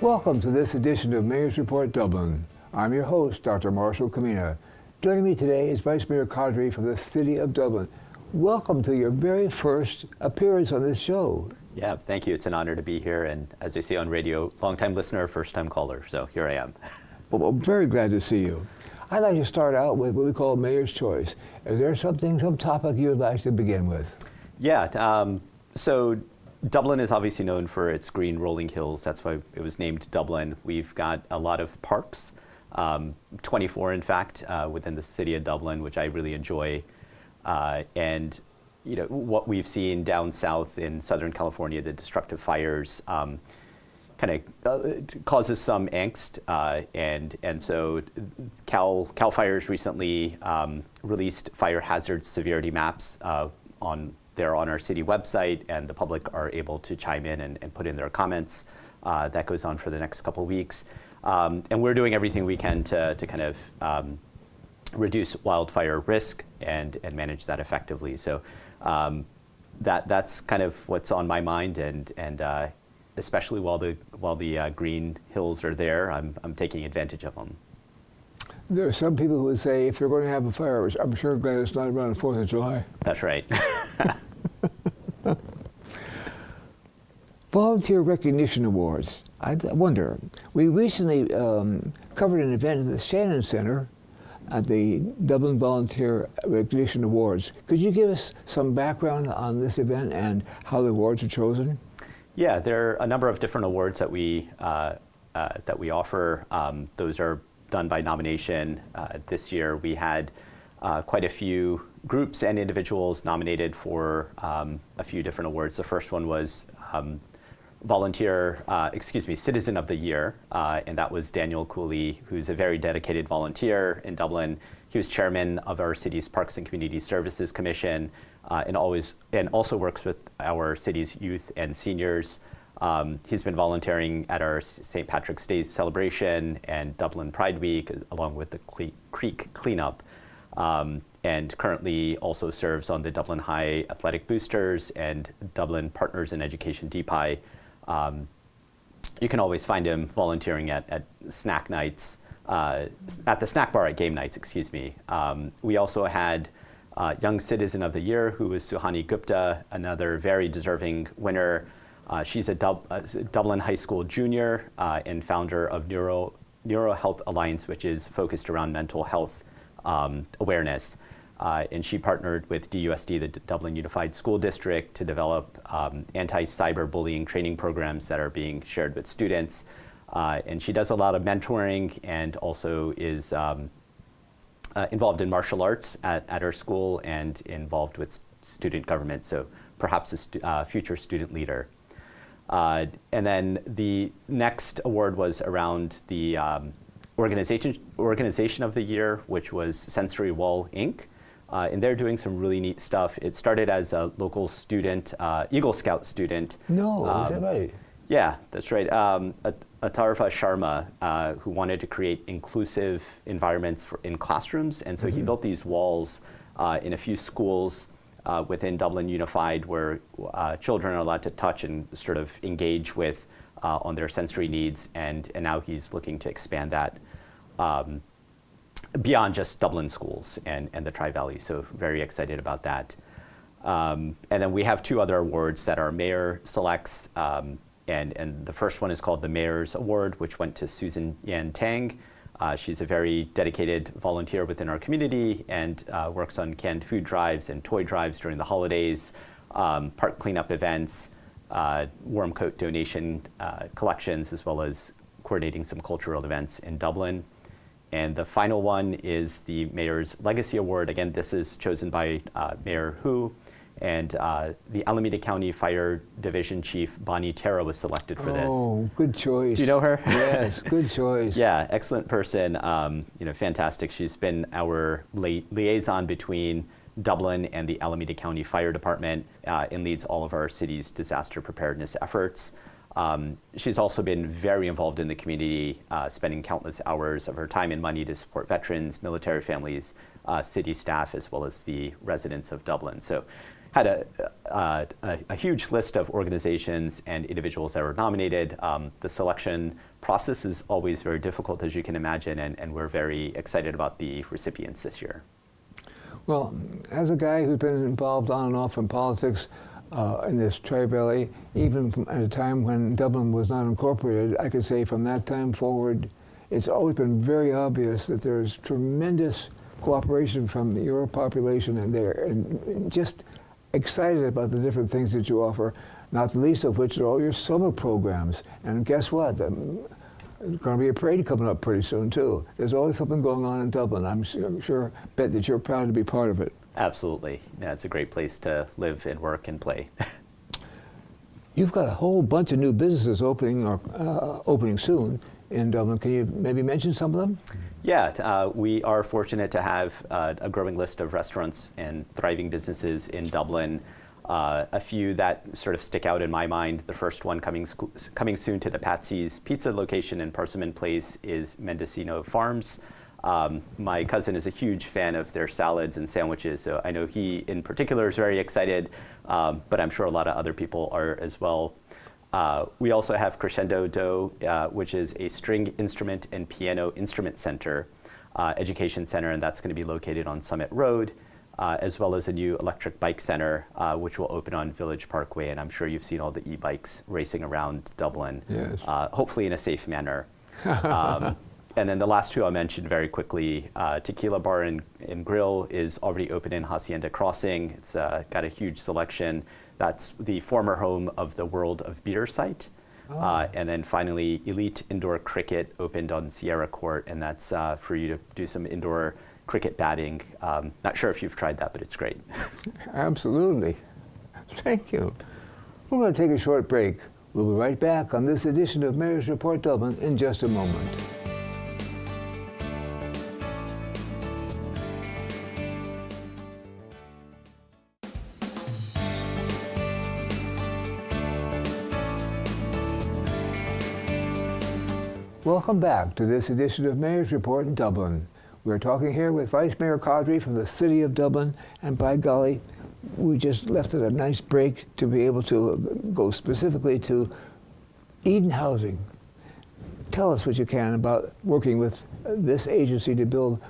Welcome to this edition of Mayors Report Dublin. I'm your host, Dr. Marshall Kamina. Joining me today is Vice Mayor Kadri from the City of Dublin. Welcome to your very first appearance on this show. Yeah, thank you. It's an honor to be here. And as you see on radio, long-time listener, first-time caller. So here I am. Well, I'm very glad to see you. I'd like to start out with what we call Mayor's Choice. Is there some topic you'd like to begin with? Yeah, so Dublin is obviously known for its green rolling hills. That's why it was named Dublin. We've got a lot of parks, 24 in fact, within the city of Dublin, which I really enjoy. And you know, what we've seen down south in Southern California, the destructive fires, kind of causes some angst, and so Cal Fire's recently released fire hazard severity maps on our city website, and the public are able to chime in and put in their comments. That goes on for the next couple of weeks, and we're doing everything we can to kind of reduce wildfire risk and manage that effectively. So that's kind of what's on my mind, and especially while the green hills are there, I'm taking advantage of them. There are some people who would say if they're going to have a fire, I'm sure glad it's not around the 4th of July. That's right. Volunteer Recognition Awards. I wonder, we recently covered an event at the Shannon Center at the Dublin Volunteer Recognition Awards. Could you give us some background on this event and how the awards are chosen? Yeah, there are a number of different awards that we offer. Those are done by nomination. This year we had quite a few groups and individuals nominated for a few different awards. The first one was Citizen of the Year, and that was Daniel Cooley, who's a very dedicated volunteer in Dublin. He was chairman of our city's Parks and Community Services Commission, and also works with our city's youth and seniors. He's been volunteering at our St. Patrick's Day celebration and Dublin Pride Week, along with the Creek Cleanup, and currently also serves on the Dublin High Athletic Boosters and Dublin Partners in Education DPI. You can always find him volunteering at snack nights, at the snack bar at game nights, excuse me. We also had Young Citizen of the Year, who was Suhani Gupta, another very deserving winner. She's a Dublin High School junior and founder of Neuro Health Alliance, which is focused around mental health awareness. And she partnered with DUSD, the Dublin Unified School District, to develop anti-cyberbullying training programs that are being shared with students. And she does a lot of mentoring and also is involved in martial arts at her school and involved with student government, so perhaps a future student leader. And then the next award was around the Organization of the Year, which was Sensory Wall, Inc. And they're doing some really neat stuff. It started as a local student, Eagle Scout student. No, is that right? Yeah, that's right. Atarfa Sharma, who wanted to create inclusive environments in classrooms. And so he built these walls in a few schools within Dublin Unified, where children are allowed to touch and sort of engage with on their sensory needs. And now he's looking to expand that beyond just Dublin schools and the Tri-Valley. So very excited about that. And then we have two other awards that are Mayor Selects. And the first one is called the Mayor's Award, which went to Susan Yan Tang. She's a very dedicated volunteer within our community and works on canned food drives and toy drives during the holidays, park cleanup events, warm coat donation collections, as well as coordinating some cultural events in Dublin. And the final one is the Mayor's Legacy Award. Again, this is chosen by Mayor Hu. And the Alameda County Fire Division Chief Bonnie Terra was selected for this. Oh, good choice. Do you know her? Yes, good choice. Yeah, excellent person. Fantastic. She's been our liaison between Dublin and the Alameda County Fire Department and leads all of our city's disaster preparedness efforts. She's also been very involved in the community, spending countless hours of her time and money to support veterans, military families, city staff, as well as the residents of Dublin. So had a huge list of organizations and individuals that were nominated. The selection process is always very difficult, as you can imagine, and we're very excited about the recipients this year. Well, as a guy who's been involved on and off in politics in this Tri-Valley, even at a time when Dublin was not incorporated, I could say from that time forward, it's always been very obvious that there's tremendous cooperation from your population, and they're just excited about the different things that you offer, not the least of which are all your summer programs. And guess what? There's going to be a parade coming up pretty soon, too. There's always something going on in Dublin. I'm bet that you're proud to be part of it. Absolutely. Yeah, it's a great place to live and work and play. You've got a whole bunch of new businesses opening soon in Dublin. Can you maybe mention some of them? Yeah, we are fortunate to have a growing list of restaurants and thriving businesses in Dublin. A few that sort of stick out in my mind. The first one coming soon to the Patsy's Pizza location in Parsiman Place is Mendocino Farms. My cousin is a huge fan of their salads and sandwiches, so I know he in particular is very excited, but I'm sure a lot of other people are as well. We also have Crescendo Dough, which is a string instrument and piano instrument center, education center, and that's going to be located on Summit Road, as well as a new electric bike center, which will open on Village Parkway, and I'm sure you've seen all the e-bikes racing around Dublin, yes. Hopefully in a safe manner. And then the last two I'll mention very quickly, Tequila Bar and Grill is already open in Hacienda Crossing. It's got a huge selection. That's the former home of the World of Beer site. Oh. And then finally, Elite Indoor Cricket opened on Sierra Court, and that's for you to do some indoor cricket batting. Not sure if you've tried that, but it's great. Absolutely. Thank you. We're going to take a short break. We'll be right back on this edition of Mayors Report Dublin in just a moment. Welcome back to this edition of Mayor's Report in Dublin. We're talking here with Vice Mayor Codry from the City of Dublin, and by golly, we just left it a nice break to be able to go specifically to Eden Housing. Tell us what you can about working with this agency to build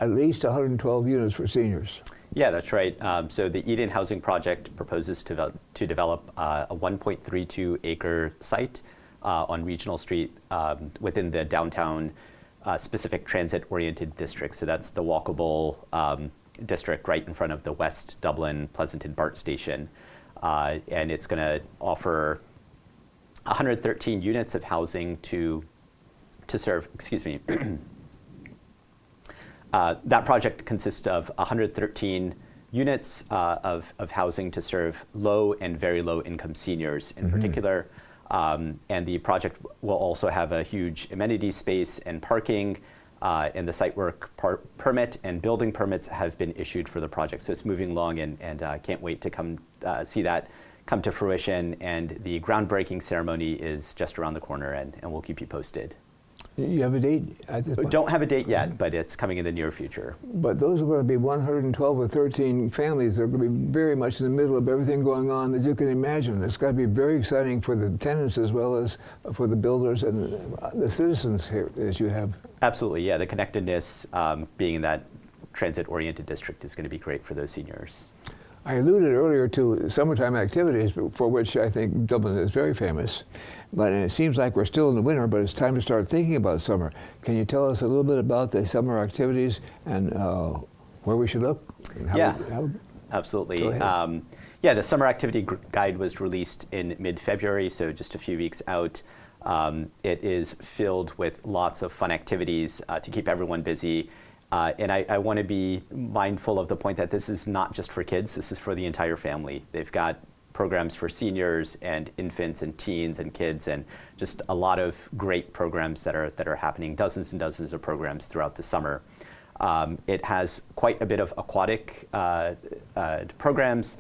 at least 112 units for seniors. Yeah, that's right. So the Eden Housing Project proposes to develop a 1.32 acre site on Regional Street within the downtown specific transit-oriented district. So that's the walkable district right in front of the West Dublin Pleasanton BART station. And it's going to offer 113 units of housing to serve, excuse me. That project consists of 113 units of housing to serve low and very low income seniors in particular. And the project will also have a huge amenity space and parking, and the site work permit and building permits have been issued for the project. So it's moving along, and can't wait to come see that come to fruition. And the groundbreaking ceremony is just around the corner, and we'll keep you posted. You have a date at this point? Don't have a date yet, but it's coming in the near future. But those are going to be 112 or 13 families. They're going to be very much in the middle of everything going on that you can imagine. It's got to be very exciting for the tenants as well as for the builders and the citizens here that you have. Absolutely, yeah. The connectedness, being in that transit-oriented district, is going to be great for those seniors. I alluded earlier to summertime activities, for which I think Dublin is very famous. But it seems like we're still in the winter, but it's time to start thinking about summer. Can you tell us a little bit about the summer activities and where we should look? And how absolutely. Yeah, the summer activity guide was released in mid-February, so just a few weeks out. It is filled with lots of fun activities to keep everyone busy. And I want to be mindful of the point that this is not just for kids, this is for the entire family. They've got programs for seniors and infants and teens and kids, and just a lot of great programs that are happening, dozens and dozens of programs throughout the summer. It has quite a bit of aquatic programs,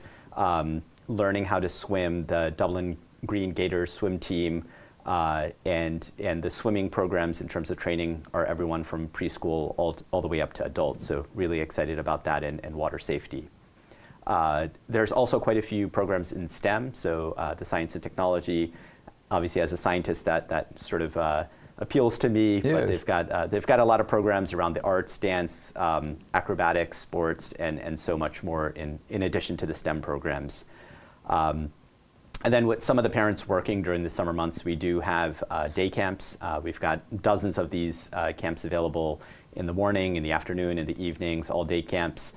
learning how to swim, the Dublin Green Gators swim team, and the swimming programs in terms of training are everyone from preschool all the way up to adults. So really excited about that and water safety. There's also quite a few programs in STEM, so the science and technology. Obviously, as a scientist, that sort of appeals to me. Yes. But they've got a lot of programs around the arts, dance, acrobatics, sports, and so much more in addition to the STEM programs. And then with some of the parents working during the summer months, we do have day camps. We've got dozens of these camps available in the morning, in the afternoon, in the evenings, all day camps,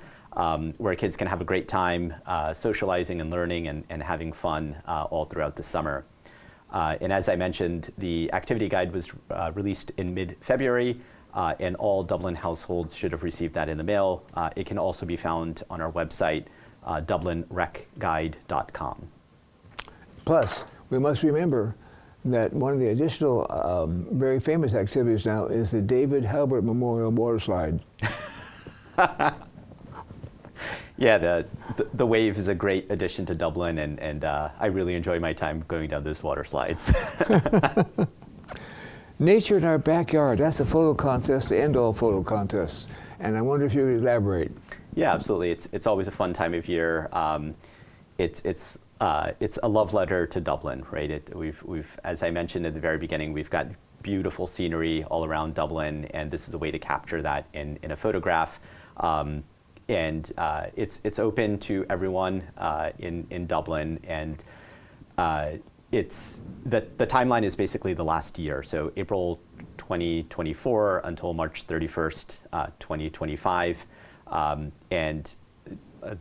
where kids can have a great time socializing and learning and having fun all throughout the summer. And as I mentioned, the activity guide was released in mid-February, and all Dublin households should have received that in the mail. It can also be found on our website, dublinrecguide.com. Plus, we must remember that one of the additional very famous activities now is the David Halbert Memorial Water Slide. Yeah, the wave is a great addition to Dublin, and I really enjoy my time going down those water slides. Nature in our backyard, that's a photo contest to end all photo contests. And I wonder if you would elaborate. Yeah, absolutely. It's always a fun time of year. It's a love letter to Dublin, right? We've, as I mentioned at the very beginning, we've got beautiful scenery all around Dublin, and this is a way to capture that in a photograph. And it's open to everyone in Dublin, and the timeline is basically the last year, so April 2024 until March 31st, 2025, and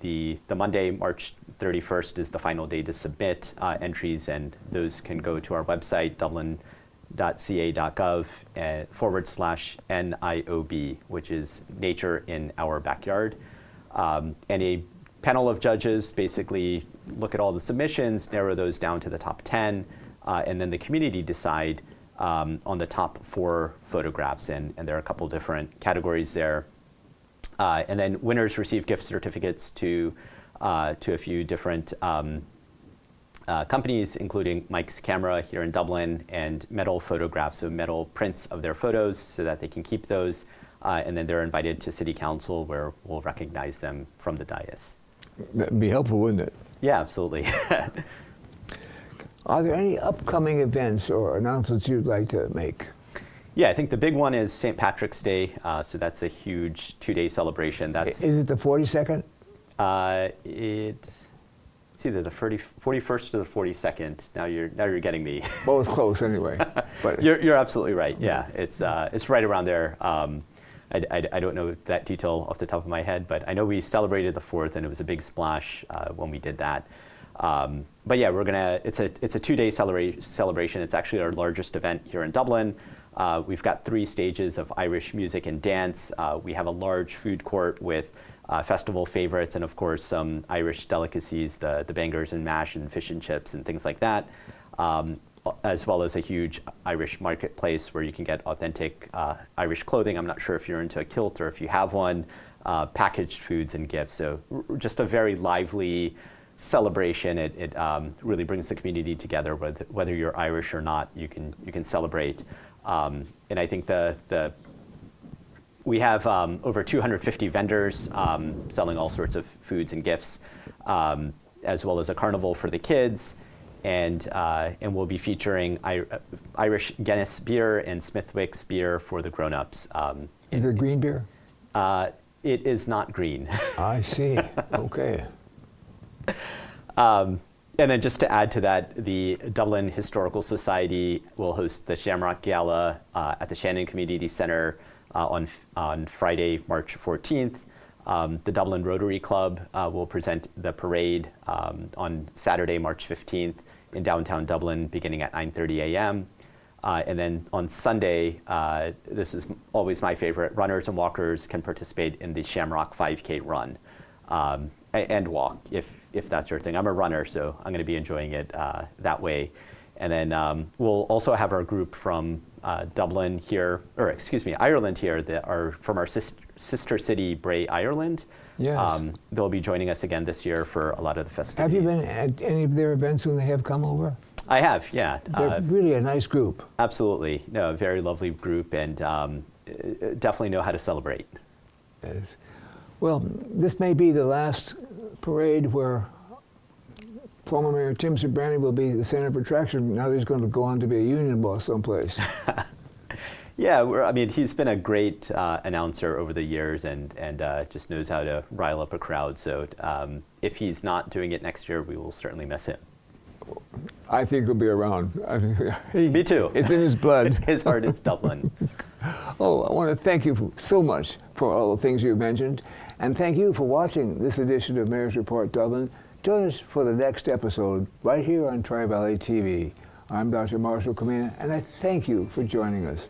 the Monday, March 31st is the final day to submit entries, and those can go to our website, dublin.ca.gov/NIOB, which is Nature in Our Backyard. And a panel of judges basically look at all the submissions, narrow those down to the top 10, and then the community decide on the top 4 photographs, and there are a couple different categories there. And then winners receive gift certificates to a few different companies, including Mike's Camera here in Dublin, and metal photographs, so metal prints of their photos so that they can keep those. And then they're invited to City Council, where we'll recognize them from the dais. That'd be helpful, wouldn't it? Yeah, absolutely. Are there any upcoming events or announcements you'd like to make? Yeah, I think the big one is St. Patrick's Day, so that's a huge 2-day celebration. Is it the 42nd? It's either the 41st or the 42nd. Now you're getting me. Well, it's close anyway. But you're absolutely right. Yeah, it's right around there. I don't know that detail off the top of my head, but I know we celebrated the 4th, and it was a big splash when we did that. But yeah, it's a 2-day celebration. It's actually our largest event here in Dublin. We've got 3 stages of Irish music and dance. We have a large food court with festival favorites, and of course some Irish delicacies, the bangers and mash and fish and chips and things like that, as well as a huge Irish marketplace where you can get authentic Irish clothing. I'm not sure if you're into a kilt or if you have one, packaged foods and gifts. So just a very lively celebration. It really brings the community together, whether you're Irish or not. You can celebrate. And I think we have over 250 vendors selling all sorts of foods and gifts, as well as a carnival for the kids. And we'll be featuring Irish Guinness beer and Smithwick's beer for the grown-ups. Is it green beer? It is not green. I see. Okay. And then just to add to that, the Dublin Historical Society will host the Shamrock Gala at the Shannon Community Centre on Friday, March 14th. The Dublin Rotary Club will present the parade on Saturday, March 15th in downtown Dublin, beginning at 9:30 a.m. And then on Sunday, this is always my favorite, runners and walkers can participate in the Shamrock 5K run and walk, if that's your thing. I'm a runner, so I'm going to be enjoying it that way. And then we'll also have our group from Dublin here, or excuse me, Ireland here, that are from our sister city, Bray, Ireland. Yes. They'll be joining us again this year for a lot of the festivities. Have you been at any of their events when they have come over? I have, yeah. They're really a nice group. Absolutely. No, a very lovely group, and definitely know how to celebrate. Yes. Well, this may be the last parade where former Mayor Tim Sobrani will be the center of attraction. Now he's going to go on to be a union boss someplace. Yeah, I mean, he's been a great announcer over the years and just knows how to rile up a crowd. So if he's not doing it next year, we will certainly miss him. I think he'll be around. Me too. It's in his blood. His heart is Dublin. Oh, I want to thank you so much for all the things you mentioned. And thank you for watching this edition of Mayors Report Dublin. Join us for the next episode right here on Tri-Valley TV. I'm Dr. Marshall Kamina, and I thank you for joining us.